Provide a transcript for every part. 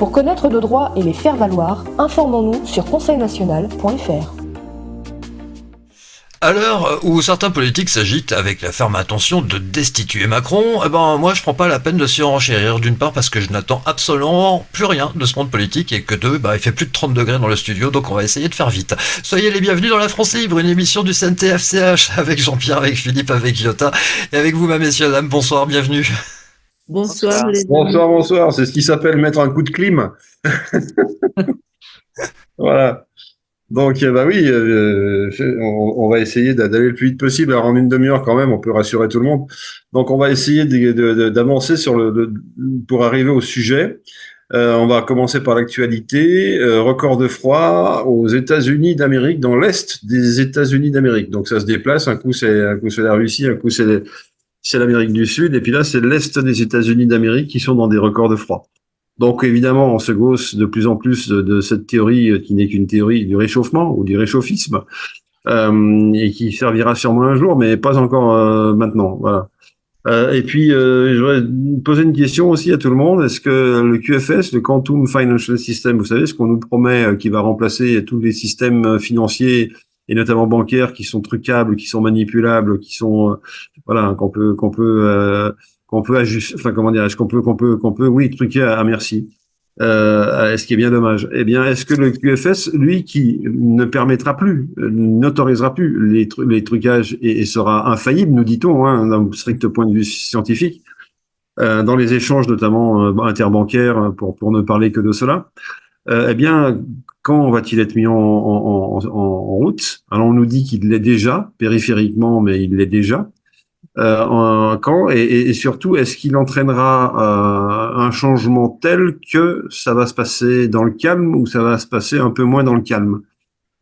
Pour connaître nos droits et les faire valoir, informons-nous sur conseilnational.fr. À l'heure où certains politiques s'agitent avec la ferme intention de destituer Macron, moi je prends pas la peine de surenchérir, d'une part parce que je n'attends absolument plus rien de ce monde politique et que il fait plus de 30 degrés dans le studio, donc on va essayer de faire vite. Soyez les bienvenus dans la France Libre, une émission du CNTFCH avec Jean-Pierre, avec Philippe, avec Yota et avec vous, ma messieurs, dames, bonsoir, bienvenue. Bonsoir les amis. Bonsoir, c'est ce qui s'appelle mettre un coup de clim. Voilà. Donc, oui, on va essayer d'aller le plus vite possible. Alors, en une demi-heure, quand même, on peut rassurer tout le monde. Donc, on va essayer d'avancer pour arriver au sujet. On va commencer par l'actualité. Record de froid aux États-Unis d'Amérique, dans l'est des États-Unis d'Amérique. Donc, ça se déplace. Un coup, c'est la Russie, un coup, c'est l'Amérique du Sud. Et puis là, c'est l'est des États-Unis d'Amérique qui sont dans des records de froid. Donc évidemment, on se gausse de plus en plus de cette théorie qui n'est qu'une théorie du réchauffement ou du réchauffisme et qui servira sûrement un jour, mais pas encore maintenant. Voilà. Et puis, je voudrais poser une question aussi à tout le monde. Est-ce que le QFS, le Quantum Financial System, vous savez, ce qu'on nous promet qui va remplacer tous les systèmes financiers et notamment bancaires qui sont trucables, qui sont manipulables, qui sont qu'on peut ajuster, enfin comment dirais-je, qu'on peut, oui, truquer à merci. Ce qui est bien dommage. Eh bien, est-ce que le QFS, lui, qui ne permettra plus, n'autorisera plus les trucages et sera infaillible, nous dit-on, d'un strict point de vue scientifique, dans les échanges notamment interbancaires, pour ne parler que de cela. Eh bien, quand va-t-il être mis en route? Alors, on nous dit qu'il l'est déjà, périphériquement, mais il l'est déjà. Quand et surtout, est-ce qu'il entraînera un changement tel que ça va se passer dans le calme ou ça va se passer un peu moins dans le calme?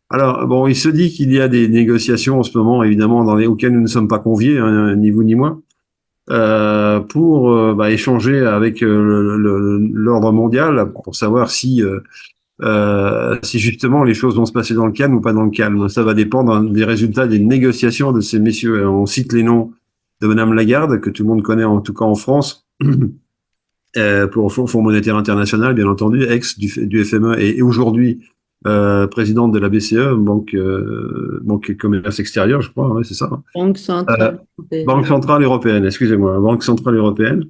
Alors, bon, il se dit qu'il y a des négociations en ce moment, évidemment, auxquelles nous ne sommes pas conviés, ni vous ni moi, pour échanger avec l'ordre mondial pour savoir si justement les choses vont se passer dans le calme ou pas dans le calme. Ça va dépendre des résultats des négociations de ces messieurs. On cite les noms de Madame Lagarde, que tout le monde connaît en tout cas en France, pour Fonds monétaire international, bien entendu, ex du FME et aujourd'hui présidente de la BCE, Banque Commerce Extérieur, je crois, c'est ça. Banque Centrale Européenne. Banque Centrale Européenne, excusez-moi, Banque Centrale Européenne.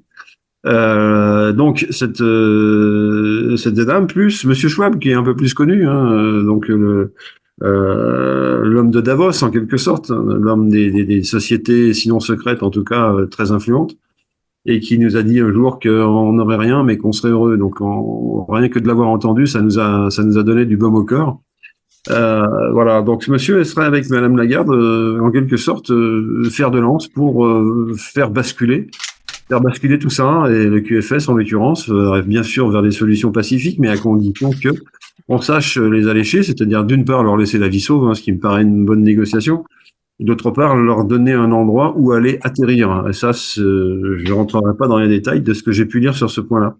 Donc cette dame plus Monsieur Schwab qui est un peu plus connu, l'homme de Davos en quelque sorte, l'homme des sociétés sinon secrètes en tout cas très influentes, et qui nous a dit un jour qu'on n'aurait rien mais qu'on serait heureux. Donc rien que de l'avoir entendu, ça nous a donné du baume au cœur. Voilà, donc monsieur serait avec Madame Lagarde en quelque sorte fer de lance pour faire basculer tout ça, et le QFS en l'occurrence rêve bien sûr vers des solutions pacifiques, mais à condition que on sache les allécher, c'est-à-dire d'une part leur laisser la vie sauve, ce qui me paraît une bonne négociation, d'autre part leur donner un endroit où aller atterrir. Et ça, je rentrerai pas dans les détails de ce que j'ai pu lire sur ce point-là.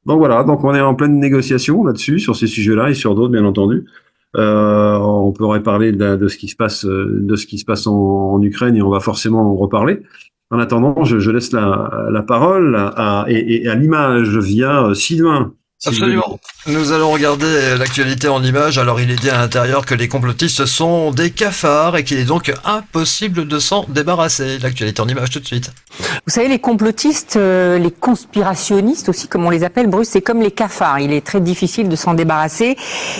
Donc voilà, donc on est en pleine négociation là-dessus, sur ces sujets-là et sur d'autres bien entendu. On pourrait parler de ce qui se passe en Ukraine et on va forcément en reparler. En attendant, je laisse la parole à l'image via Sylvain. Absolument. Nous allons regarder l'actualité en images. Alors, il est dit à l'intérieur que les complotistes sont des cafards et qu'il est donc impossible de s'en débarrasser. L'actualité en images tout de suite. Vous savez, les complotistes, les conspirationnistes aussi, comme on les appelle, Bruce, c'est comme les cafards. Il est très difficile de s'en débarrasser.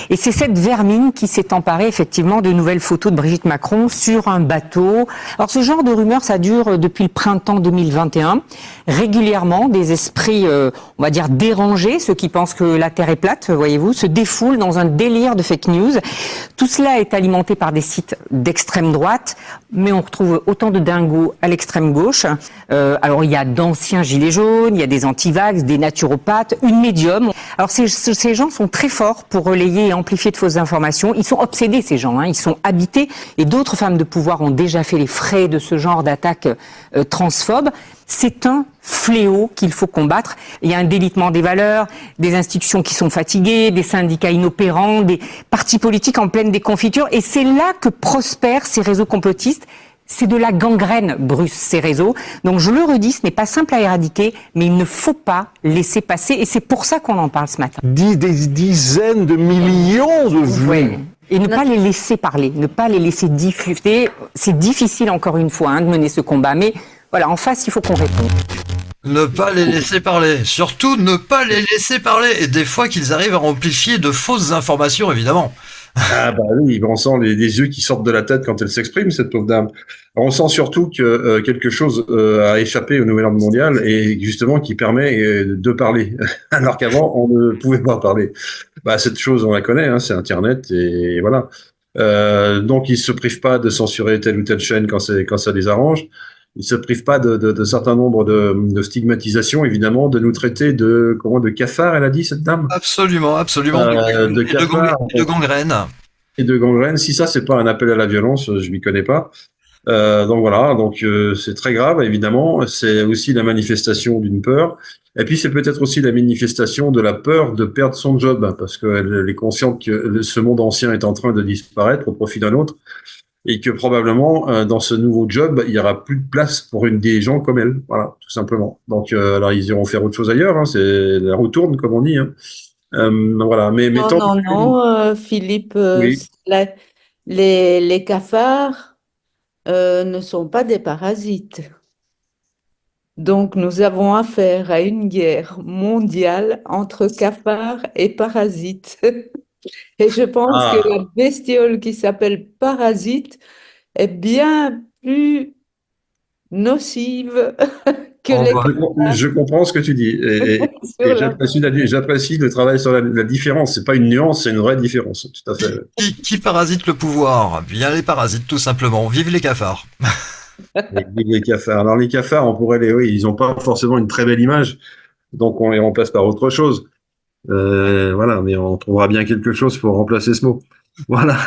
Et c'est cette vermine qui s'est emparée effectivement de nouvelles photos de Brigitte Macron sur un bateau. Alors, ce genre de rumeurs, ça dure depuis le printemps 2021. Régulièrement, des esprits, on va dire, dérangés, ceux qui pensent que la Terre est plate, voyez-vous, se défoulent dans un délire de fake news. Tout cela est alimenté par des sites d'extrême droite, mais on retrouve autant de dingos à l'extrême gauche. Alors il y a d'anciens gilets jaunes, il y a des antivax, des naturopathes, une médium. Alors ces gens sont très forts pour relayer et amplifier de fausses informations. Ils sont obsédés, ces gens, ils sont habités. Et d'autres femmes de pouvoir ont déjà fait les frais de ce genre d'attaques transphobes. C'est un fléau qu'il faut combattre. Il y a un délitement des valeurs, des institutions qui sont fatiguées, des syndicats inopérants, des partis politiques en pleine déconfiture. Et c'est là que prospèrent ces réseaux complotistes C'est de la gangrène, Bruce, ces réseaux. Donc je le redis, ce n'est pas simple à éradiquer, mais il ne faut pas laisser passer. Et c'est pour ça qu'on en parle ce matin. Des dizaines de millions de vues. Oui. Et ne pas les laisser parler, ne pas les laisser diffuser. C'est difficile, encore une fois, de mener ce combat. Mais voilà, en face, il faut qu'on réponde. Ne pas les laisser parler. Surtout, ne pas les laisser parler. Et des fois qu'ils arrivent à amplifier de fausses informations, évidemment. Ah bah oui, on sent les yeux qui sortent de la tête quand elle s'exprime, cette pauvre dame. On sent surtout que quelque chose a échappé au nouvel ordre mondial et justement qui permet de parler, alors qu'avant on ne pouvait pas parler. Bah cette chose on la connaît, hein, c'est Internet et voilà. Donc ils se privent pas de censurer telle ou telle chaîne quand ça les arrange. Ils se privent pas de certain nombre de stigmatisations, évidemment, de nous traiter de cafards, elle a dit cette dame. Absolument, absolument. De cafards de gangrène. et de gangrène. Si ça c'est pas un appel à la violence, je m'y connais pas. Donc voilà, donc c'est très grave évidemment. C'est aussi la manifestation d'une peur. Et puis c'est peut-être aussi la manifestation de la peur de perdre son job, parce qu'elle est consciente que ce monde ancien est en train de disparaître au profit d'un autre. Et que probablement dans ce nouveau job, il y aura plus de place pour des gens comme elle, voilà, tout simplement. Donc alors ils iront faire autre chose ailleurs, hein, c'est la roue tourne comme on dit. Hein. Voilà, mais Non, Philippe, Oui. les cafards ne sont pas des parasites. Donc nous avons affaire à une guerre mondiale entre cafards et parasites. Et je pense que la bestiole qui s'appelle parasite est bien plus nocive que les Je comprends ce que tu dis et sur la- j'apprécie le travail sur la différence. C'est pas une nuance, c'est une vraie différence, tout à fait. Qui parasite le pouvoir? Bien les parasites, tout simplement. Vive les cafards. Les cafards. Alors les cafards, on pourrait oui, ils ont pas forcément une très belle image, donc on les remplace par autre chose. Voilà, mais on trouvera bien quelque chose pour remplacer ce mot. Voilà.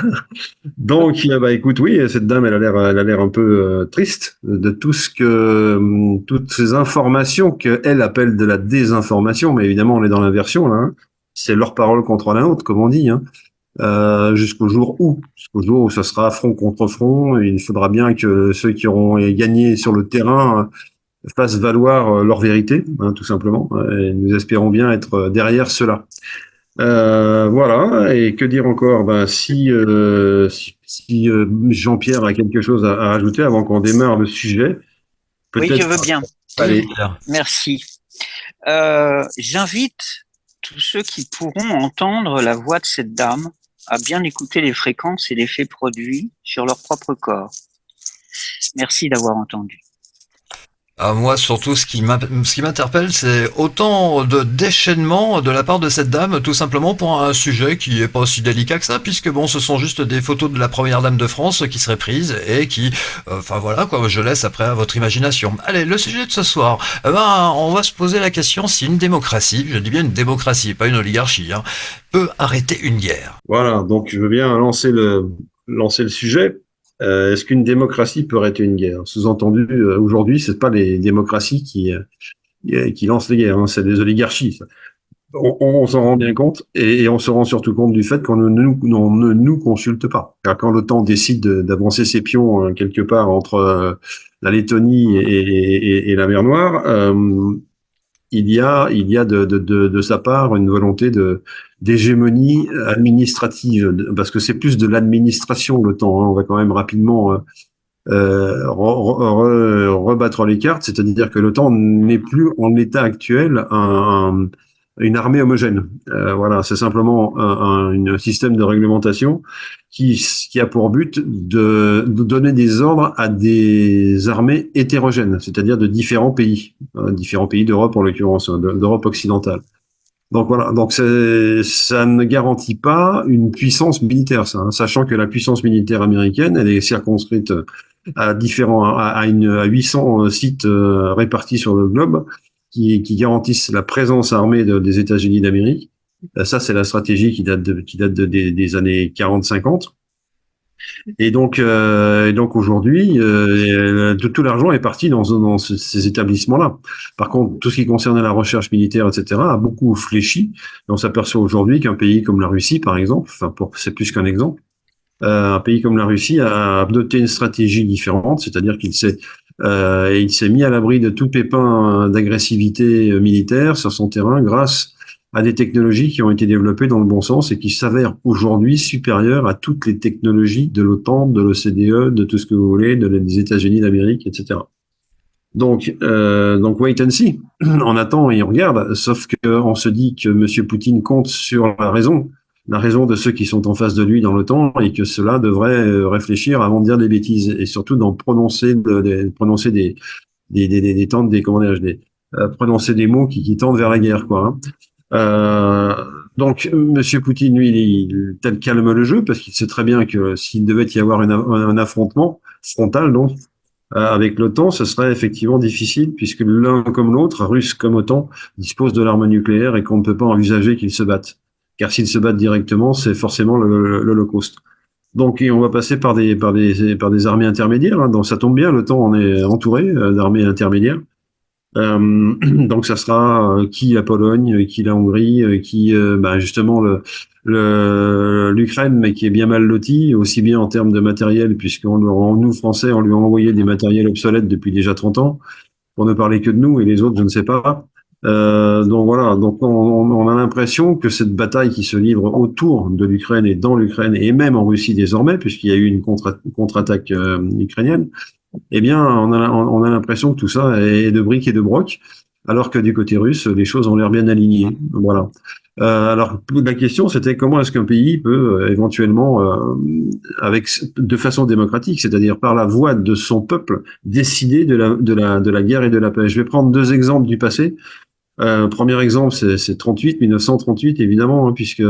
Donc, bah écoute, oui, cette dame, elle a l'air un peu triste de toutes ces informations qu'elle appelle de la désinformation, mais évidemment, on est dans l'inversion là. Hein. C'est leur parole contre la nôtre, comme on dit. Hein. Jusqu'au jour où ça sera front contre front. Il faudra bien que ceux qui auront gagné sur le terrain fassent valoir leur vérité, hein, tout simplement. Et nous espérons bien être derrière cela. Voilà. Et que dire encore? Ben, si Jean-Pierre a quelque chose à rajouter avant qu'on démarre le sujet, Oui, peut-être. je veux bien. Allez. Merci. J'invite tous ceux qui pourront entendre la voix de cette dame à bien écouter les fréquences et l'effet produit sur leur propre corps. Merci d'avoir entendu. Moi, surtout, ce qui m'interpelle, c'est autant de déchaînement de la part de cette dame, tout simplement pour un sujet qui est pas aussi délicat que ça, puisque bon, ce sont juste des photos de la première dame de France qui seraient prises et qui, enfin voilà, quoi, je laisse après à votre imagination. Allez, le sujet de ce soir, on va se poser la question si une démocratie, je dis bien une démocratie, pas une oligarchie, hein, peut arrêter une guerre. Voilà. Donc, je veux bien lancer le sujet. Est-ce qu'une démocratie peut arrêter une guerre? Sous-entendu, aujourd'hui, c'est pas les démocraties qui lancent les guerres, hein, c'est des oligarchies. Ça. On s'en rend bien compte et on se rend surtout compte du fait qu'on ne nous consulte pas. Car quand l'OTAN décide d'avancer ses pions quelque part entre la Lettonie et la mer Noire, il y a de sa part une volonté d'hégémonie administrative, parce que c'est plus de l'administration l'OTAN. Hein. On va quand même rapidement rebattre les cartes, c'est-à-dire que l'OTAN n'est plus en l'état actuel une armée homogène. Voilà, c'est simplement un système de réglementation qui a pour but de donner des ordres à des armées hétérogènes, c'est-à-dire de différents pays d'Europe en l'occurrence, d'Europe occidentale. Donc voilà, donc ça ne garantit pas une puissance militaire, ça, hein, sachant que la puissance militaire américaine, elle est circonscrite à 800 sites répartis sur le globe qui garantissent la présence armée des États-Unis d'Amérique. Ça, c'est la stratégie qui date des années 40-50. Et donc aujourd'hui, tout l'argent est parti dans ces établissements-là. Par contre, tout ce qui concerne la recherche militaire, etc., a beaucoup fléchi. Et on s'aperçoit aujourd'hui qu'un pays comme la Russie, par exemple, c'est plus qu'un exemple, un pays comme la Russie a adopté une stratégie différente, c'est-à-dire il s'est mis à l'abri de tout pépin d'agressivité militaire sur son terrain grâce à des technologies qui ont été développées dans le bon sens et qui s'avèrent aujourd'hui supérieures à toutes les technologies de l'OTAN, de l'OCDE, de tout ce que vous voulez, des États-Unis d'Amérique, etc. Donc wait and see. On attend et on regarde, sauf qu'on se dit que M. Poutine compte sur la raison de ceux qui sont en face de lui dans l'OTAN, et que cela devrait réfléchir avant de dire des bêtises, et surtout d'en prononcer prononcer des mots qui tendent vers la guerre, quoi. Hein. Donc M. Poutine, lui, il calme le jeu, parce qu'il sait très bien que s'il devait y avoir un affrontement frontal, donc, avec l'OTAN, ce serait effectivement difficile, puisque l'un comme l'autre, Russe comme OTAN, dispose de l'arme nucléaire et qu'on ne peut pas envisager qu'ils se battent. Car s'ils se battent directement, c'est forcément l'Holocauste. Donc, on va passer par des armées intermédiaires. Hein. Donc, ça tombe bien, l'OTAN en est entouré d'armées intermédiaires. Donc, ça sera qui la Pologne, qui la Hongrie, qui justement l'Ukraine, mais qui est bien mal lotie, aussi bien en termes de matériel, nous Français, on lui a envoyé des matériels obsolètes depuis déjà 30 ans, pour ne parler que de nous, et les autres, je ne sais pas. Donc voilà, donc on a l'impression que cette bataille qui se livre autour de l'Ukraine et dans l'Ukraine, et même en Russie désormais, puisqu'il y a eu une contre-attaque ukrainienne, eh bien, on a l'impression que tout ça est de briques et de broc, alors que du côté russe, les choses ont l'air bien alignées. Voilà. Alors, la question, c'était comment est-ce qu'un pays peut éventuellement, de façon démocratique, c'est-à-dire par la voix de son peuple, décider de la guerre et de la paix. Je vais prendre deux exemples du passé. Premier exemple, c'est 1938 évidemment, hein, puisque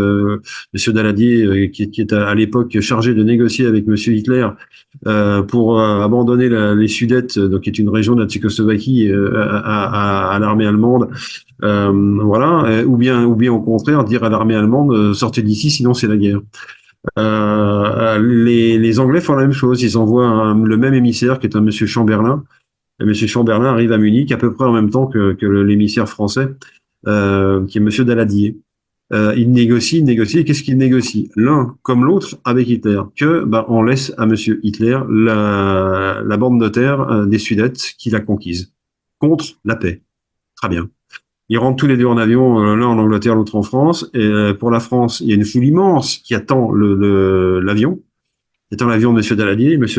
Monsieur Daladier, qui est à l'époque chargé de négocier avec Monsieur Hitler pour abandonner les Sudètes, donc qui est une région de la Tchécoslovaquie, à l'armée allemande, voilà, ou bien au contraire dire à l'armée allemande sortez d'ici, sinon c'est la guerre. Les Anglais font la même chose, ils envoient le même émissaire qui est un Monsieur Chamberlain. Et M. Chamberlain arrive à Munich à peu près en même temps que l'émissaire français, qui est M. Daladier. Il négocie, et qu'est-ce qu'il négocie? L'un comme l'autre avec Hitler, on laisse à M. Hitler la bande de terre des Sudètes qu'il a conquise, contre la paix. Très bien. Ils rentrent tous les deux en avion, l'un en Angleterre, l'autre en France, et pour la France, il y a une foule immense qui attend l'avion. C'est un avion de M.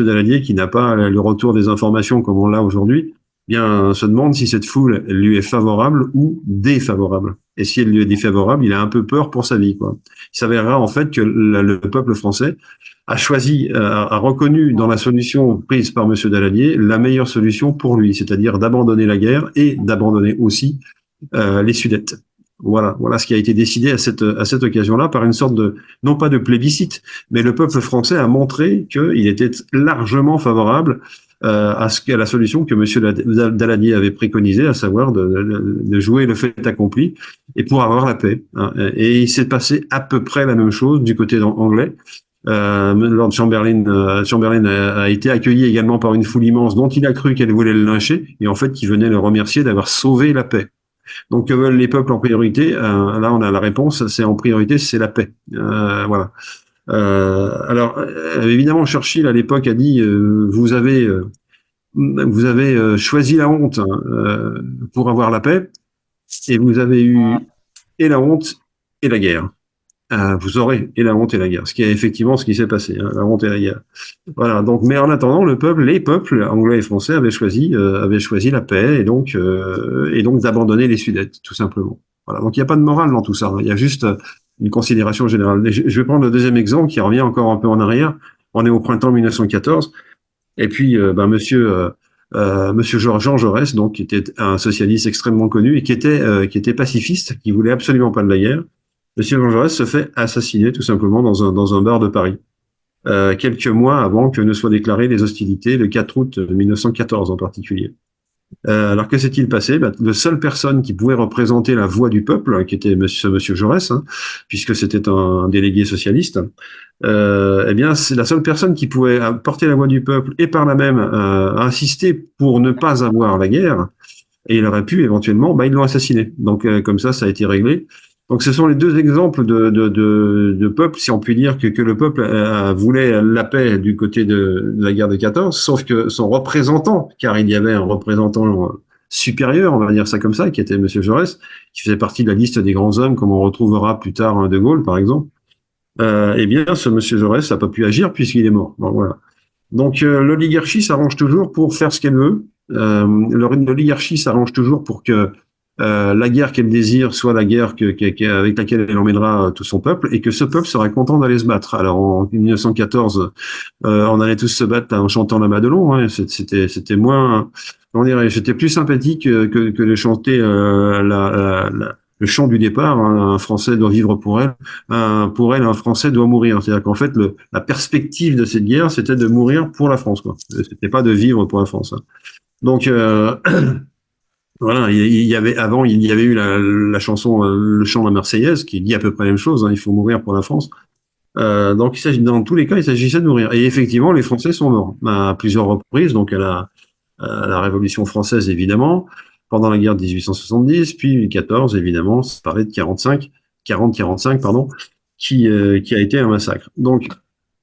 Daladier qui n'a pas le retour des informations comme on l'a aujourd'hui, bien se demande si cette foule lui est favorable ou défavorable. Et si elle lui est défavorable, il a un peu peur pour sa vie, quoi. Il s'avérera en fait que le peuple français a reconnu dans la solution prise par M. Daladier la meilleure solution pour lui, c'est-à-dire d'abandonner la guerre et d'abandonner aussi les Sudètes. Voilà ce qui a été décidé à cette occasion-là par une sorte non pas de plébiscite, mais le peuple français a montré qu'il était largement favorable à la solution que M. Daladier avait préconisée, à savoir de jouer le fait accompli et pour avoir la paix. Hein. Et il s'est passé à peu près la même chose du côté anglais. Lord Chamberlain a été accueilli également par une foule immense dont il a cru qu'elle voulait le lyncher, et en fait qui venait le remercier d'avoir sauvé la paix. Donc, que veulent les peuples en priorité? Là, on a la réponse, c'est en priorité, c'est la paix. Voilà. Alors, évidemment, Churchill, à l'époque, a dit vous avez choisi la honte pour avoir la paix, et vous avez eu et la honte et la guerre. Vous aurez et la honte et la guerre, ce qui est effectivement ce qui s'est passé, hein, la honte et la guerre. Voilà. Donc, mais en attendant, les peuples anglais et français avaient choisi la paix et donc d'abandonner les Sudètes, tout simplement. Voilà. Donc, il n'y a pas de morale dans tout ça. Hein. Il y a juste une considération générale. Je vais prendre le deuxième exemple qui revient encore un peu en arrière. On est au printemps 1914, et puis Monsieur Jean Jaurès, donc qui était un socialiste extrêmement connu et qui était pacifiste, qui voulait absolument pas de la guerre. Monsieur Jean Jaurès se fait assassiner tout simplement dans un bar de Paris, quelques mois avant que ne soient déclarées les hostilités, le 4 août 1914 en particulier. Alors que s'est-il passé? La seule personne qui pouvait représenter la voix du peuple, qui était Monsieur Jaurès, hein, puisque c'était un délégué socialiste, eh bien c'est la seule personne qui pouvait porter la voix du peuple et par là même insister pour ne pas avoir la guerre. Et il aurait pu éventuellement, ils l'ont assassiné. Donc comme ça a été réglé. Donc ce sont les deux exemples de peuples, si on peut dire que le peuple voulait la paix du côté de la guerre de 14, sauf que son représentant, car il y avait un représentant supérieur, on va dire ça comme ça, qui était Monsieur Jaurès, qui faisait partie de la liste des grands hommes, comme on retrouvera plus tard De Gaulle, par exemple, eh bien ce Monsieur Jaurès n'a pas pu agir puisqu'il est mort. Bon, voilà. Donc l'oligarchie s'arrange toujours pour faire ce qu'elle veut. L'oligarchie s'arrange toujours pour que la guerre qu'elle désire soit la guerre avec laquelle elle emmènera tout son peuple, et que ce peuple sera content d'aller se battre. Alors en 1914, on allait tous se battre en chantant la Madelon. Hein. C'était moins, comment dirais-je, c'était plus sympathique que de chanter le chant du départ. Hein. Un Français doit vivre pour elle. Pour elle, un Français doit mourir. C'est-à-dire qu'en fait, la perspective de cette guerre, c'était de mourir pour la France, quoi. C'était pas de vivre pour la France. Hein. Donc voilà, il y avait avant, il y avait eu la chanson, le chant de la Marseillaise, qui dit à peu près la même chose. Hein, il faut mourir pour la France. Donc dans tous les cas, il s'agissait de mourir. Et effectivement, les Français sont morts à plusieurs reprises. Donc à la Révolution française, évidemment, pendant la guerre de 1870, puis 14, évidemment, ça parlait de 40-45, pardon, qui a été un massacre. Donc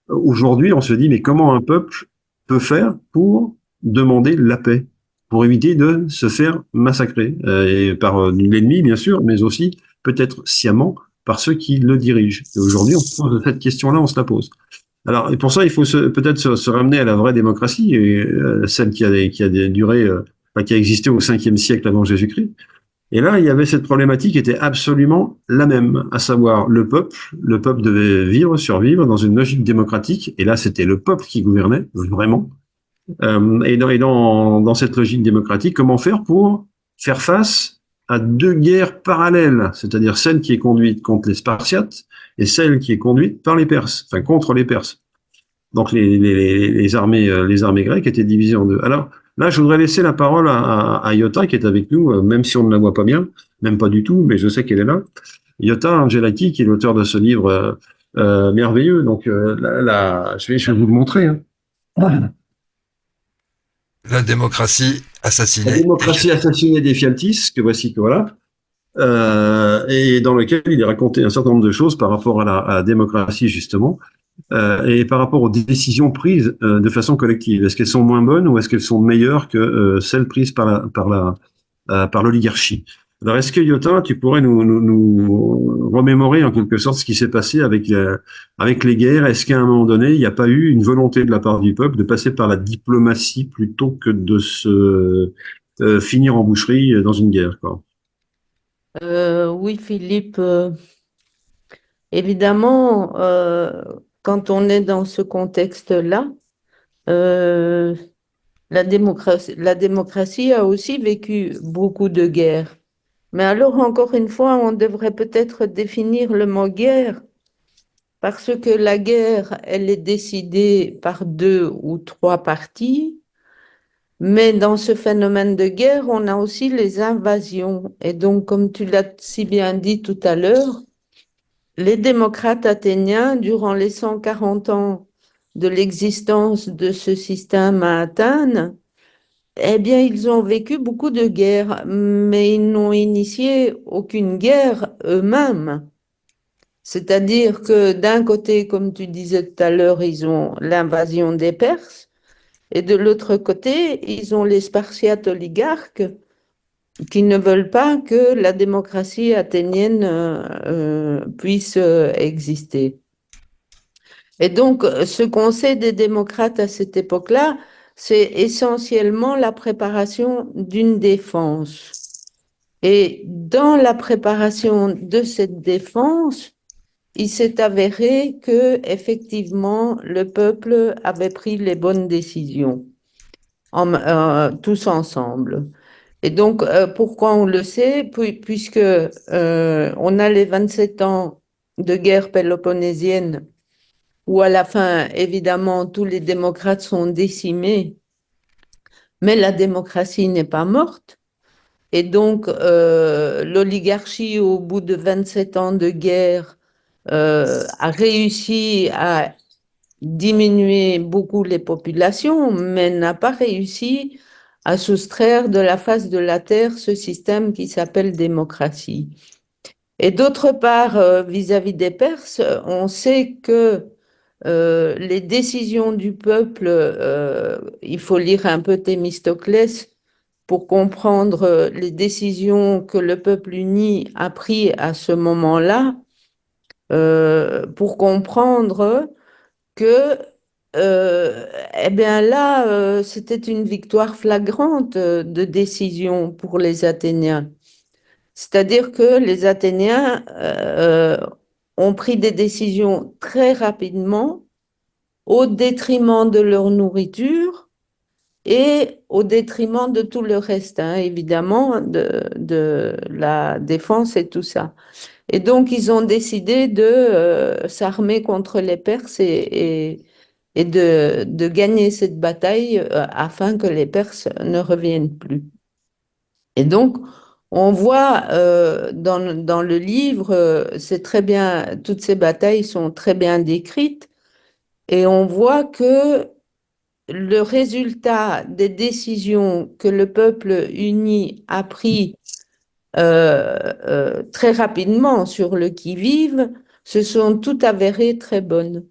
aujourd'hui, on se dit, mais comment un peuple peut faire pour demander la paix, pour éviter de se faire massacrer, et par l'ennemi, bien sûr, mais aussi peut-être sciemment par ceux qui le dirigent. Et aujourd'hui, cette question-là, on se la pose. Alors, et pour ça, il faut peut-être se ramener à la vraie démocratie, et, celle qui a duré, qui a existé au 5e siècle avant Jésus-Christ. Et là, il y avait cette problématique qui était absolument la même, à savoir le peuple devait survivre dans une logique démocratique, et là, c'était le peuple qui gouvernait, vraiment. Et dans cette logique démocratique, comment faire pour faire face à deux guerres parallèles, c'est-à-dire celle qui est conduite contre les Spartiates et celle qui est conduite par les Perses, enfin contre les Perses. Donc les armées grecques étaient divisées en deux. Alors là, je voudrais laisser la parole à Iota qui est avec nous, même si on ne la voit pas bien, même pas du tout, mais je sais qu'elle est là. Iota Angelaki, qui est l'auteur de ce livre merveilleux. Donc je vais vous le montrer. Hein. La démocratie assassinée. La démocratie assassinée des Fialtis, que voici que voilà. Et dans lequel il est raconté un certain nombre de choses par rapport à la démocratie, justement, et par rapport aux décisions prises de façon collective. Est-ce qu'elles sont moins bonnes ou est-ce qu'elles sont meilleures que celles prises par l'oligarchie? Alors, est-ce que Yotin, tu pourrais nous remémorer en quelque sorte ce qui s'est passé avec les guerres? Est-ce qu'à un moment donné, il n'y a pas eu une volonté de la part du peuple de passer par la diplomatie plutôt que de se finir en boucherie dans une guerre, quoi? Oui, Philippe, évidemment, quand on est dans ce contexte-là, la démocratie a aussi vécu beaucoup de guerres. Mais alors, encore une fois, on devrait peut-être définir le mot guerre, parce que la guerre, elle est décidée par 2 ou 3 parties. Mais dans ce phénomène de guerre, on a aussi les invasions. Et donc, comme tu l'as si bien dit tout à l'heure, les démocrates athéniens, durant les 140 ans de l'existence de ce système à Athènes, eh bien, ils ont vécu beaucoup de guerres, mais ils n'ont initié aucune guerre eux-mêmes. C'est-à-dire que d'un côté, comme tu disais tout à l'heure, ils ont l'invasion des Perses, et de l'autre côté, ils ont les Spartiates oligarques qui ne veulent pas que la démocratie athénienne puisse exister. Et donc, ce qu'on sait des démocrates à cette époque-là, c'est essentiellement la préparation d'une défense. Et dans la préparation de cette défense, il s'est avéré que effectivement le peuple avait pris les bonnes décisions, tous ensemble. Et donc, pourquoi on le sait? Puisque on a les 27 ans de guerre péloponnésienne, où à la fin, évidemment, tous les démocrates sont décimés, mais la démocratie n'est pas morte. Et donc, l'oligarchie, au bout de 27 ans de guerre, a réussi à diminuer beaucoup les populations, mais n'a pas réussi à soustraire de la face de la terre ce système qui s'appelle démocratie. Et d'autre part, vis-à-vis des Perses, on sait que les décisions du peuple, il faut lire un peu Thémistoclès pour comprendre les décisions que le peuple uni a prises à ce moment-là, pour comprendre que, eh bien là, c'était une victoire flagrante de décision pour les Athéniens. C'est-à-dire que les Athéniens ont pris des décisions très rapidement au détriment de leur nourriture et au détriment de tout le reste, hein, évidemment, de la défense et tout ça. Et donc, ils ont décidé de s'armer contre les Perses et de gagner cette bataille afin que les Perses ne reviennent plus. Et donc, on voit dans le livre, c'est très bien, toutes ces batailles sont très bien décrites, et on voit que le résultat des décisions que le peuple uni a pris très rapidement sur le qui-vive se sont toutes avérées très bonnes.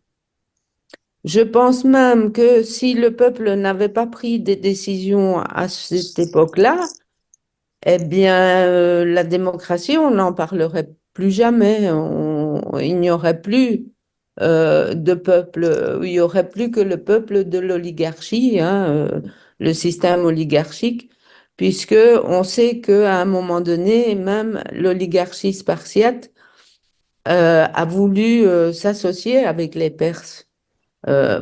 Je pense même que si le peuple n'avait pas pris des décisions à cette époque-là, eh bien, la démocratie, on n'en parlerait plus jamais. Il n'y aurait plus de peuple, il n'y aurait plus que le peuple de l'oligarchie, hein, le système oligarchique, puisque on sait qu'à un moment donné, même l'oligarchie spartiate a voulu s'associer avec les Perses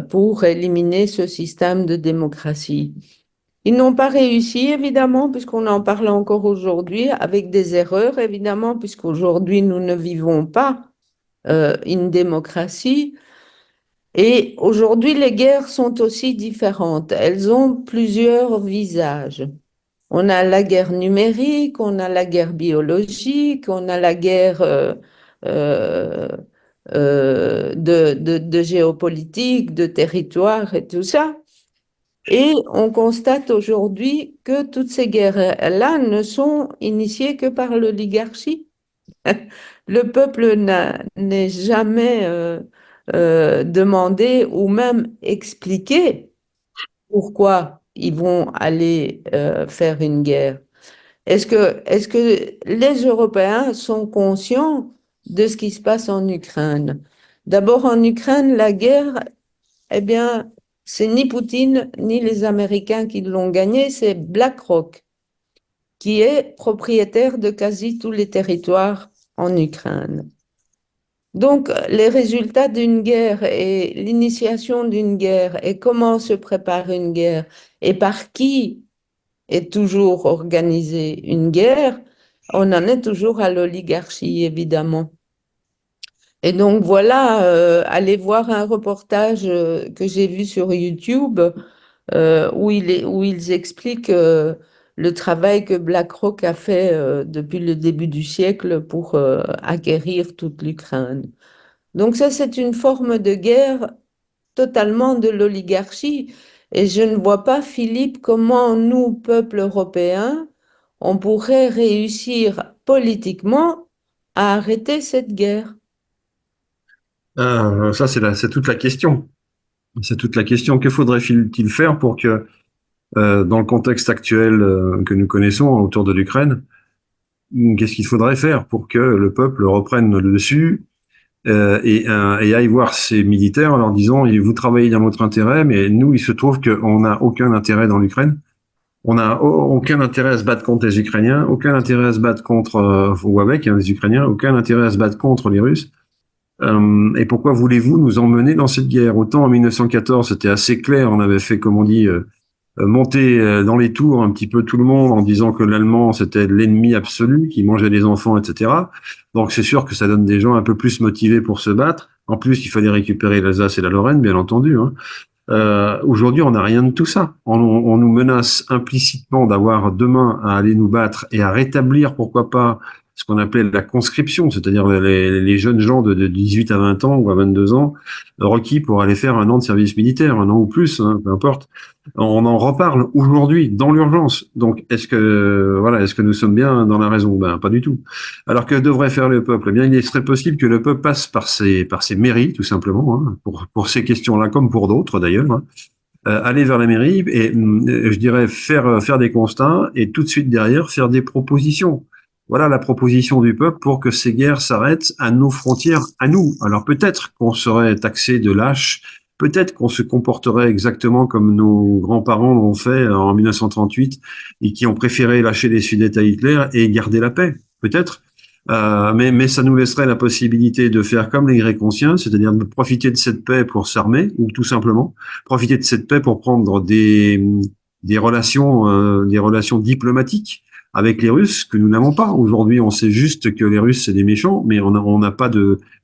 pour éliminer ce système de démocratie. Ils n'ont pas réussi, évidemment, puisqu'on en parle encore aujourd'hui, avec des erreurs, évidemment, puisqu'aujourd'hui, nous ne vivons pas une démocratie. Et aujourd'hui, les guerres sont aussi différentes. Elles ont plusieurs visages. On a la guerre numérique, on a la guerre biologique, on a la guerre euh, de géopolitique, de territoire et tout ça. Et on constate aujourd'hui que toutes ces guerres-là ne sont initiées que par l'oligarchie. Le peuple n'est jamais demandé ou même expliqué pourquoi ils vont aller faire une guerre. Est-ce que les Européens sont conscients de ce qui se passe en Ukraine? D'abord, en Ukraine, la guerre, eh bien, c'est ni Poutine ni les Américains qui l'ont gagnée, c'est BlackRock qui est propriétaire de quasi tous les territoires en Ukraine. Donc, les résultats d'une guerre et l'initiation d'une guerre et comment se prépare une guerre et par qui est toujours organisée une guerre, on en est toujours à l'oligarchie, évidemment. Et donc voilà, allez voir un reportage que j'ai vu sur YouTube où ils expliquent le travail que BlackRock a fait depuis le début du siècle pour acquérir toute l'Ukraine. Donc ça, c'est une forme de guerre totalement de l'oligarchie. Et je ne vois pas, Philippe, comment nous, peuple européen, on pourrait réussir politiquement à arrêter cette guerre. Ça, c'est toute la question. C'est toute la question. Que faudrait-il faire pour que, dans le contexte actuel que nous connaissons autour de l'Ukraine, qu'est-ce qu'il faudrait faire pour que le peuple reprenne le dessus et aille voir ses militaires en leur disant vous travaillez dans votre intérêt, mais nous, il se trouve qu'on n'a aucun intérêt dans l'Ukraine. On n'a aucun intérêt à se battre contre les Ukrainiens, aucun intérêt à se battre contre ou avec les Ukrainiens, aucun intérêt à se battre contre les Russes. Et pourquoi voulez-vous nous emmener dans cette guerre? Autant en 1914, c'était assez clair, on avait fait, comme on dit, monter dans les tours un petit peu tout le monde en disant que l'allemand c'était l'ennemi absolu, qui mangeait les enfants, etc. Donc c'est sûr que ça donne des gens un peu plus motivés pour se battre. En plus, il fallait récupérer l'Alsace et la Lorraine, bien entendu. Hein. Aujourd'hui, on n'a rien de tout ça. On nous menace implicitement d'avoir demain à aller nous battre et à rétablir, pourquoi pas, ce qu'on appelait la conscription, c'est-à-dire les jeunes gens de 18 à 20 ans ou à 22 ans requis pour aller faire un an de service militaire, un an ou plus, hein, peu importe. On en reparle aujourd'hui dans l'urgence. Donc, est-ce que nous sommes bien dans la raison? Ben, pas du tout. Alors que devrait faire le peuple? Eh bien, il serait possible que le peuple passe par ses mairies, tout simplement, hein, pour ces questions-là, comme pour d'autres d'ailleurs. Hein. Aller vers la mairie et je dirais faire des constats et tout de suite derrière faire des propositions. Voilà la proposition du peuple pour que ces guerres s'arrêtent à nos frontières, à nous. Alors peut-être qu'on serait taxé de lâche, peut-être qu'on se comporterait exactement comme nos grands-parents l'ont fait en 1938 et qui ont préféré lâcher les Sudètes à Hitler et garder la paix. Peut-être. Mais ça nous laisserait la possibilité de faire comme les Gréconciens, c'est-à-dire de profiter de cette paix pour s'armer, ou tout simplement profiter de cette paix pour prendre des relations diplomatiques avec les Russes que nous n'avons pas. Aujourd'hui, on sait juste que les Russes, c'est des méchants, mais on n'a pas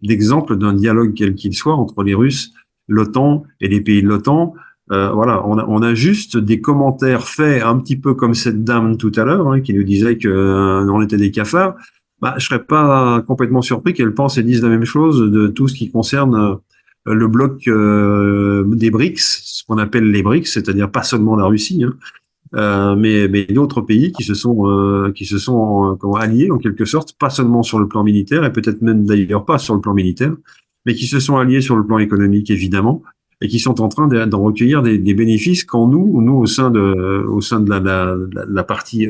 d'exemple d'un dialogue quel qu'il soit entre les Russes, l'OTAN et les pays de l'OTAN. Voilà, on a juste des commentaires faits un petit peu comme cette dame tout à l'heure, hein, qui nous disait que on était des cafards. Bah, je serais pas complètement surpris qu'elle pense et dise la même chose de tout ce qui concerne le bloc des BRICS, ce qu'on appelle les BRICS, c'est-à-dire pas seulement la Russie, hein, mais d'autres pays qui se sont alliés en quelque sorte, pas seulement sur le plan militaire et peut-être même d'ailleurs pas sur le plan militaire, mais qui se sont alliés sur le plan économique évidemment et qui sont en train d'en recueillir des bénéfices quand nous au sein de la partie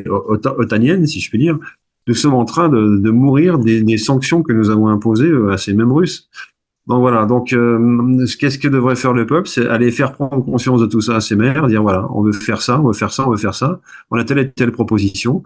otanienne, si je puis dire, nous sommes en train de mourir des sanctions que nous avons imposées à ces mêmes Russes. Donc voilà, qu'est-ce que devrait faire le peuple? C'est aller faire prendre conscience de tout ça à ses maires, dire voilà, on veut faire ça, on veut faire ça, on veut faire ça, on a telle et telle proposition,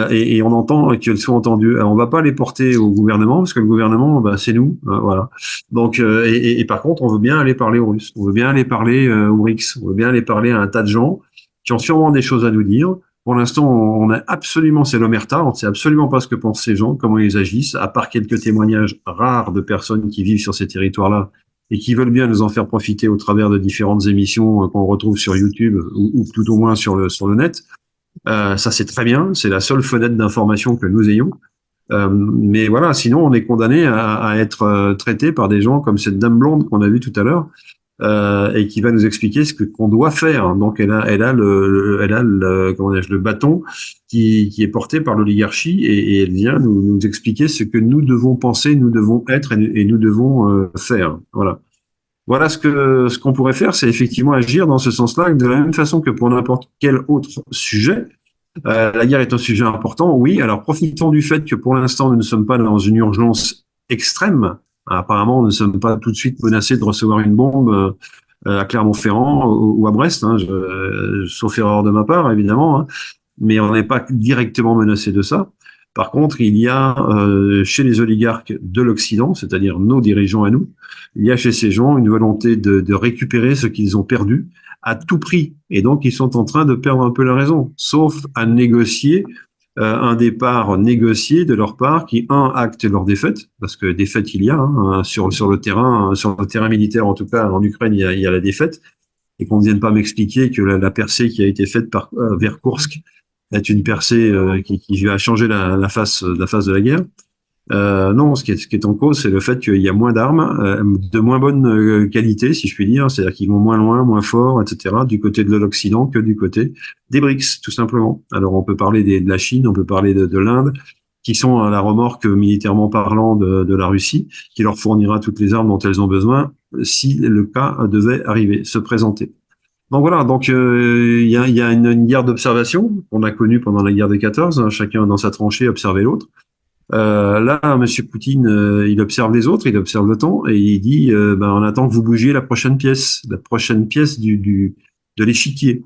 et on entend qu'elles soient entendues. Alors, on va pas les porter au gouvernement, parce que le gouvernement, bah, c'est nous, voilà. Donc, et par contre, on veut bien aller parler aux Russes, on veut bien aller parler aux BRICS, on veut bien aller parler à un tas de gens qui ont sûrement des choses à nous dire. Pour l'instant, on a absolument, c'est l'omerta, on ne sait absolument pas ce que pensent ces gens, comment ils agissent, à part quelques témoignages rares de personnes qui vivent sur ces territoires-là et qui veulent bien nous en faire profiter au travers de différentes émissions qu'on retrouve sur YouTube ou tout au moins sur le net. Ça, c'est très bien, c'est la seule fenêtre d'information que nous ayons. Mais voilà, sinon, on est condamné à être traité par des gens comme cette dame blonde qu'on a vue tout à l'heure. Et qui va nous expliquer ce qu'on doit faire. Donc elle a le bâton qui est porté par l'oligarchie et elle vient nous expliquer ce que nous devons penser, nous devons être et nous devons faire. Voilà. Voilà ce qu'on pourrait faire, c'est effectivement agir dans ce sens-là, de la même façon que pour n'importe quel autre sujet. La guerre est un sujet important, oui. Alors profitons du fait que pour l'instant nous ne sommes pas dans une urgence extrême. Apparemment, nous ne sommes pas tout de suite menacés de recevoir une bombe à Clermont-Ferrand ou à Brest, hein, sauf erreur de ma part, évidemment, hein, mais on n'est pas directement menacé de ça. Par contre, il y a chez les oligarques de l'Occident, c'est-à-dire nos dirigeants à nous, il y a chez ces gens une volonté de récupérer ce qu'ils ont perdu à tout prix. Et donc, ils sont en train de perdre un peu la raison, sauf à négocier un départ négocié de leur part qui, acte leur défaite, parce que défaite il y a, hein, sur le terrain militaire, en tout cas en Ukraine, il y a la défaite, et qu'on ne vienne pas m'expliquer que la percée qui a été faite vers Kursk est une percée qui va changer la face de la guerre. Non, ce qui est en cause, c'est le fait qu'il y a moins d'armes, de moins bonne qualité, si je puis dire, c'est-à-dire qu'ils vont moins loin, moins fort, etc., du côté de l'Occident que du côté des BRICS, tout simplement. Alors, on peut parler de la Chine, on peut parler de l'Inde, qui sont à la remorque, militairement parlant, de la Russie, qui leur fournira toutes les armes dont elles ont besoin, si le cas devait arriver, se présenter. Donc voilà, il y a une guerre d'observation qu'on a connue pendant la guerre des 14, hein, chacun dans sa tranchée observait l'autre. Là, Monsieur Poutine, il observe les autres, il observe l'OTAN et il dit on attend que vous bougiez la prochaine pièce de l'échiquier.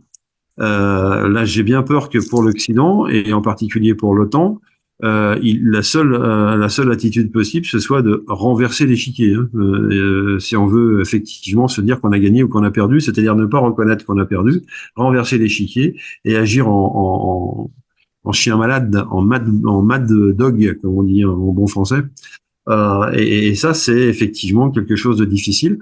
Là, j'ai bien peur que pour l'Occident et en particulier pour l'OTAN, la seule attitude possible, ce soit de renverser l'échiquier. Hein. Si on veut effectivement se dire qu'on a gagné ou qu'on a perdu, c'est-à-dire ne pas reconnaître qu'on a perdu, renverser l'échiquier et agir en chien malade, en mad dog, comme on dit en bon français. Et ça, c'est effectivement quelque chose de difficile.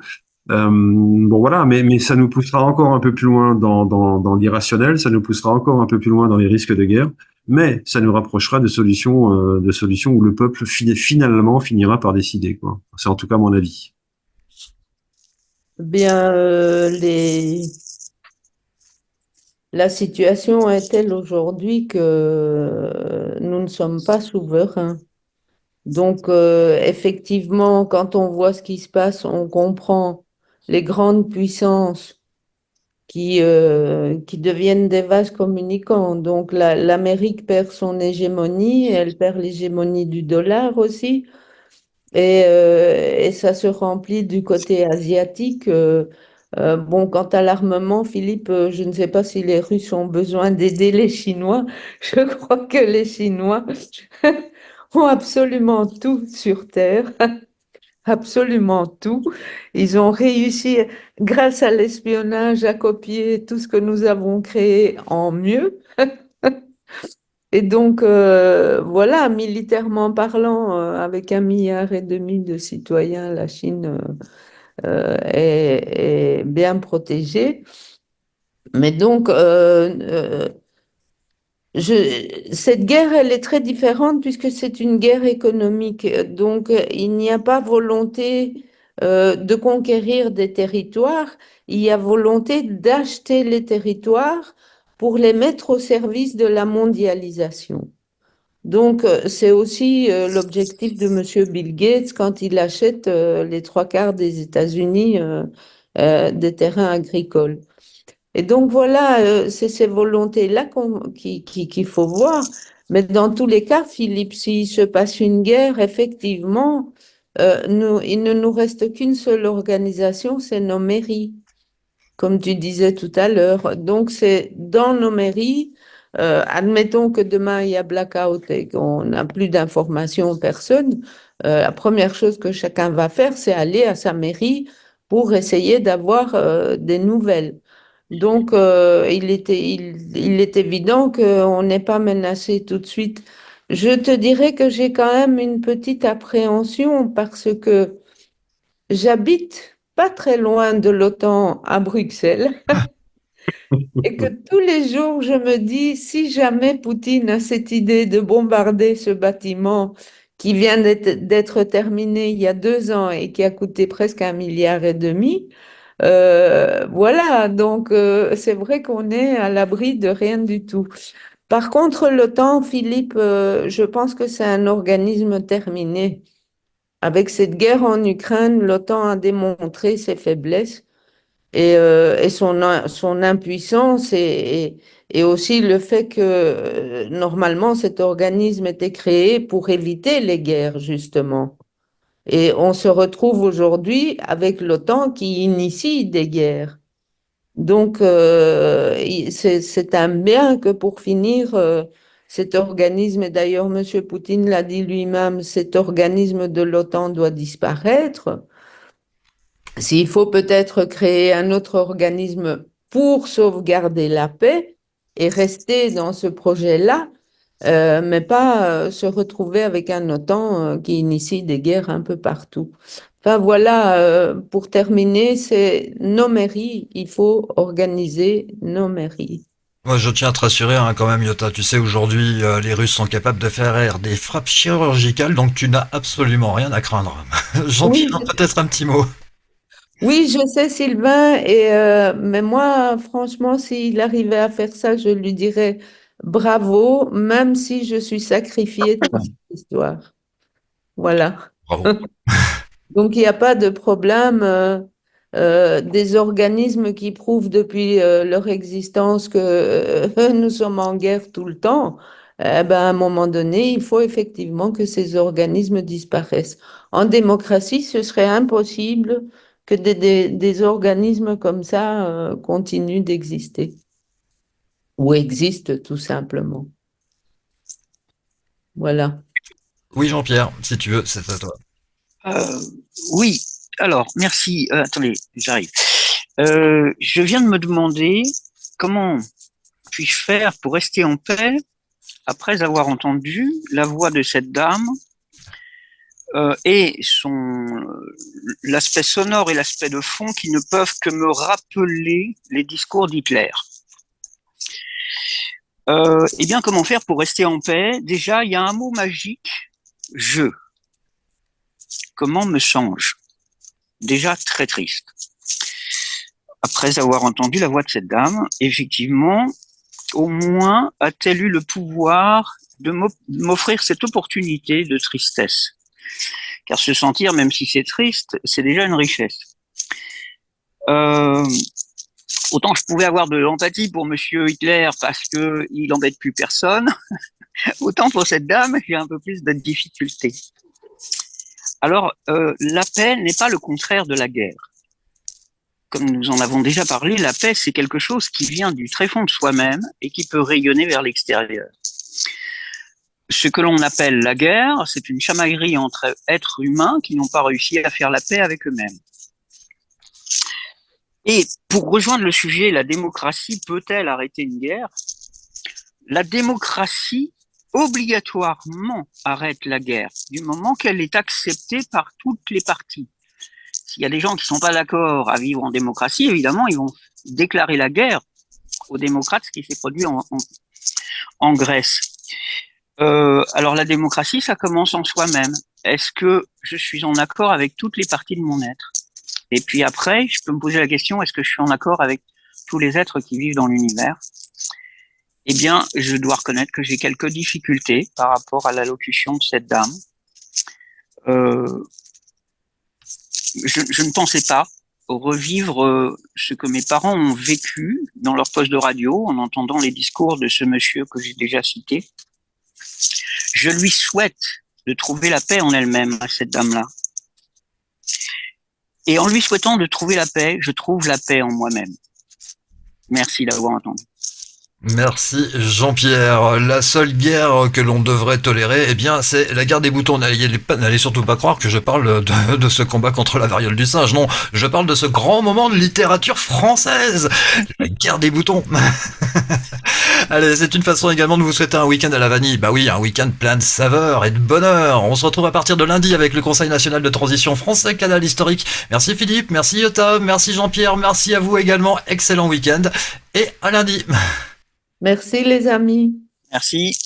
Bon voilà, mais ça nous poussera encore un peu plus loin dans l'irrationnel, ça nous poussera encore un peu plus loin dans les risques de guerre. mais ça nous rapprochera de solutions où le peuple finalement finira par décider, quoi. C'est en tout cas mon avis. Bien, la situation est telle aujourd'hui que nous ne sommes pas souverains. Donc, effectivement, quand on voit ce qui se passe, on comprend les grandes puissances qui deviennent des vases communicants. Donc, l'Amérique perd son hégémonie, elle perd l'hégémonie du dollar aussi. Et ça se remplit du côté asiatique. Bon, quant à l'armement, Philippe, je ne sais pas si les Russes ont besoin d'aider les Chinois. Je crois que les Chinois ont absolument tout sur Terre, absolument tout. Ils ont réussi, grâce à l'espionnage, à copier tout ce que nous avons créé en mieux. Et donc, voilà, militairement parlant, avec 1,5 milliard de citoyens, la Chine est bien protégée. Mais donc, cette guerre, elle est très différente puisque c'est une guerre économique. Donc, il n'y a pas volonté de conquérir des territoires, il y a volonté d'acheter les territoires pour les mettre au service de la mondialisation. Donc, c'est aussi l'objectif de M. Bill Gates quand il achète les 3/4 des États-Unis des terrains agricoles. Et donc, voilà, c'est ces volontés-là qu'il faut voir. Mais dans tous les cas, Philippe, s'il se passe une guerre, effectivement, il ne nous reste qu'une seule organisation, c'est nos mairies, comme tu disais tout à l'heure. Donc, c'est dans nos mairies, admettons que demain il y a blackout et qu'on n'a plus d'informations, personne, la première chose que chacun va faire, c'est aller à sa mairie pour essayer d'avoir des nouvelles. Donc, il est évident qu'on n'est pas menacé tout de suite. Je te dirais que j'ai quand même une petite appréhension parce que j'habite pas très loin de l'OTAN à Bruxelles et que tous les jours, je me dis, si jamais Poutine a cette idée de bombarder ce bâtiment qui vient d'être terminé il y a 2 ans et qui a coûté presque 1,5 milliard, voilà, donc c'est vrai qu'on est à l'abri de rien du tout. Par contre, l'OTAN, Philippe, je pense que c'est un organisme terminé. Avec cette guerre en Ukraine, l'OTAN a démontré ses faiblesses et son impuissance et aussi le fait que normalement cet organisme était créé pour éviter les guerres, justement. Et on se retrouve aujourd'hui avec l'OTAN qui initie des guerres. Donc, c'est un bien que pour finir, cet organisme, et d'ailleurs M. Poutine l'a dit lui-même, cet organisme de l'OTAN doit disparaître. S'il faut peut-être créer un autre organisme pour sauvegarder la paix et rester dans ce projet-là, mais pas se retrouver avec un OTAN qui initie des guerres un peu partout. Enfin voilà, pour terminer, c'est nos mairies, il faut organiser nos mairies. Moi, je tiens à te rassurer, hein, quand même, Yota. Tu sais, aujourd'hui, les Russes sont capables de faire des frappes chirurgicales, donc tu n'as absolument rien à craindre. Oui, Jean-Pierre, peut-être un petit mot. oui, je sais Sylvain, mais moi, franchement, s'il arrivait à faire ça, je lui dirais bravo, même si je suis sacrifiée dans cette histoire. Voilà. Bravo. Donc, il n'y a pas de problème. Des organismes qui prouvent depuis leur existence que nous sommes en guerre tout le temps, eh ben, à un moment donné, il faut effectivement que ces organismes disparaissent. En démocratie, ce serait impossible que des organismes comme ça continuent d'exister ou existent tout simplement. Voilà. Oui, Jean-Pierre, si tu veux, c'est à toi. Euh, oui, alors, merci. Attendez, j'arrive. Je viens de me demander comment puis-je faire pour rester en paix après avoir entendu la voix de cette dame et l'aspect sonore et l'aspect de fond qui ne peuvent que me rappeler les discours d'Hitler. Eh bien, comment faire pour rester en paix? Déjà, il y a un mot magique, je. Comment me sens-je? Déjà très triste. Après avoir entendu la voix de cette dame, effectivement, au moins a-t-elle eu le pouvoir de m'offrir cette opportunité de tristesse. Car se sentir, même si c'est triste, c'est déjà une richesse. Autant je pouvais avoir de l'empathie pour Monsieur Hitler parce que il embête plus personne, autant pour cette dame, j'ai un peu plus de difficultés. Alors, la paix n'est pas le contraire de la guerre. Comme nous en avons déjà parlé, la paix, c'est quelque chose qui vient du tréfonds de soi-même et qui peut rayonner vers l'extérieur. Ce que l'on appelle la guerre, c'est une chamaillerie entre êtres humains qui n'ont pas réussi à faire la paix avec eux-mêmes. Et pour rejoindre le sujet, la démocratie peut-elle arrêter une guerre? La démocratie obligatoirement arrête la guerre du moment qu'elle est acceptée par toutes les parties. S'il y a des gens qui sont pas d'accord à vivre en démocratie, évidemment, ils vont déclarer la guerre aux démocrates, ce qui s'est produit en Grèce. Alors la démocratie, ça commence en soi-même. Est-ce que je suis en accord avec toutes les parties de mon être? Et puis après, je peux me poser la question, est-ce que je suis en accord avec tous les êtres qui vivent dans l'univers? Eh bien, je dois reconnaître que j'ai quelques difficultés par rapport à l'allocution de cette dame. Je ne pensais pas revivre ce que mes parents ont vécu dans leur poste de radio en entendant les discours de ce monsieur que j'ai déjà cité. Je lui souhaite de trouver la paix en elle-même à cette dame-là. Et en lui souhaitant de trouver la paix, je trouve la paix en moi-même. Merci d'avoir entendu. Merci Jean-Pierre. La seule guerre que l'on devrait tolérer, eh bien, c'est la guerre des boutons. N'allez surtout pas croire que je parle de ce combat contre la variole du singe. Non, je parle de ce grand moment de littérature française. La guerre des boutons. Allez, c'est une façon également de vous souhaiter un week-end à la vanille. Bah oui, un week-end plein de saveurs et de bonheur. On se retrouve à partir de lundi avec le Conseil national de transition français Canal historique. Merci Philippe, merci Yotam, merci Jean-Pierre, merci à vous également. Excellent week-end et à lundi. Merci les amis. Merci.